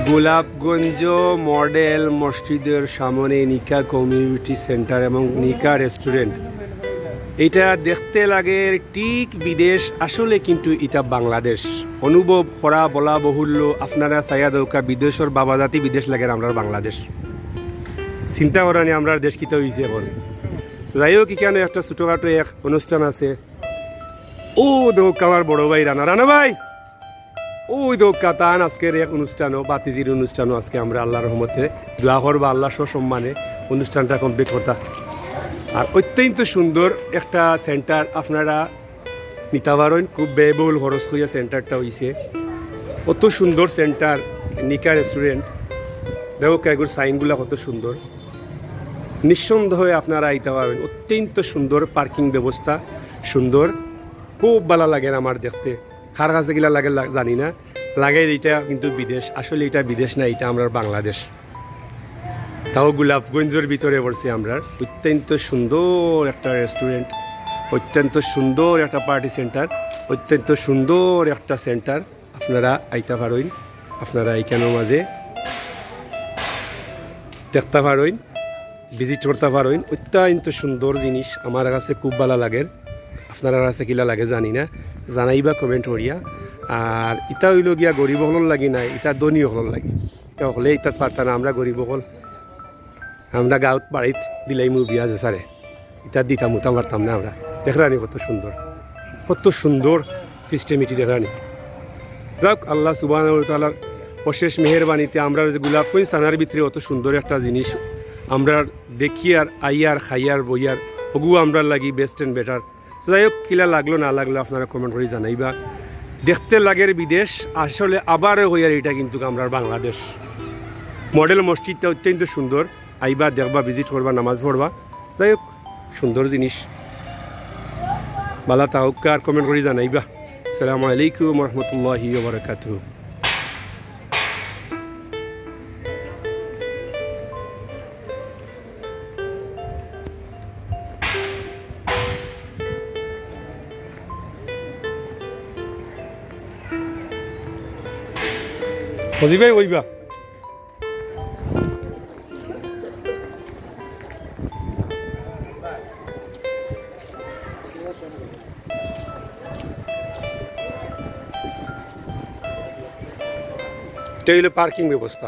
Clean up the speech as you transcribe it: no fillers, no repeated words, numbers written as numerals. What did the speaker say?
Golapganj model মসজিদের সামনে নিকা কমিউনিটি সেন্টার এবং নিকা রেস্টুরেন্ট। এটা দেখতে লাগে ঠিক বিদেশ, আসলে কিন্তু এটা বাংলাদেশ। অনুভব করা বলা বহুল্য, আপনারা চাইয়া দৌকা বিদেশের বাবাজাতি বিদেশ লাগে আমরা বাংলাদেশ। চিন্তা করা নিয়ে আমরা দেশ কিতা হয়েছে এখন। যাই হোক, এখানে একটা ছোটোখাটো এক অনুষ্ঠান আছে। ও দৌকা আমার বড় ভাই রানা ভাই, ওই দৌকা তান আজকের এক অনুষ্ঠানও বাতিজির অনুষ্ঠানও আজকে আমরা আল্লাহর রহমতে দোয়া করবা আল্লাহ সম্মানে অনুষ্ঠানটা কমপ্লিট করতা। আর অত্যন্ত সুন্দর একটা সেন্টার আপনারা নিতে পারেন, খুব ব্যয়বহুল খরচ করিয়া সেন্টারটা হয়েছে। কত সুন্দর সেন্টার নিকা রেস্টুরেন্ট, দেখো এগুলোর সাইনগুলো কত সুন্দর। নিঃসন্দেহে আপনারা আইতে পারবেন, অত্যন্ত সুন্দর পার্কিং ব্যবস্থা সুন্দর, খুব ভালো লাগে আমার দেখতে। কার কাছে গিলা লাগে জানি না, লাগে এটা কিন্তু বিদেশ, আসলে এটা বিদেশ না, এটা আমরা বাংলাদেশ। তাও গোলাপগঞ্জের ভিতরে পড়ছি আমরা। অত্যন্ত সুন্দর একটা রেস্টুরেন্ট, অত্যন্ত সুন্দর একটা পার্টি সেন্টার, অত্যন্ত সুন্দর একটা সেন্টার। আপনারা আইতে পারেন, আপনারা এইখানের মাঝে দেখতে পারেন, ভিজিট করতে পারেন। অত্যন্ত সুন্দর জিনিস, আমার কাছে খুব ভালো লাগে। আপনার কাছে কিলা লাগে জানি না, জানাইবা কমেন্ট করিয়া। আর ইটা হইল গিয়া গরিব হল লাগি নাই, ইটা ধনী হল লাগি। এটা হলে ইটা পারতা না, আমরা গরিব হল আমরা গাঁত বাড়িত দিলাই বিয়া যে সারে ইটা দিতাম উতাম পারতাম না আমরা। দেখরানি কত সুন্দর, কত সুন্দর সিস্টেমিটি দেখরানি। যাক, আল্লাহ সুবহানাহু ওয়া তাআলার অশেষ মেহেরবানিতে আমরা যে গোলাপগঞ্জ থানার ভিতরে অত সুন্দর একটা জিনিস আমরা দেখি আর আইয়ার খাইয়ার বইয়ার ওগু আমরা লাগি বেস্ট অ্যান্ড বেটার। যাই হোক, কিলা লাগলো না লাগলো আপনারা কমেন্ট করে জানাইবা। দেখতে লাগের বিদেশ, আসলে আবারও হইয়ার এটা কিন্তু আমরা বাংলাদেশ। মডেল মসজিদটা অত্যন্ত সুন্দর, আইবা দেখবা, ভিজিট করবা, নামাজ পড়বা। যাই হোক, সুন্দর জিনিস, বালা তাহকা আর কমেন্ট করে জানাইবা। আসসালামু আলাইকুম রহমতুল্লাহি ওয়া বারাকাতুহু। হজি ভাই ওইবা এটা হইল পার্কিং ব্যবস্থা।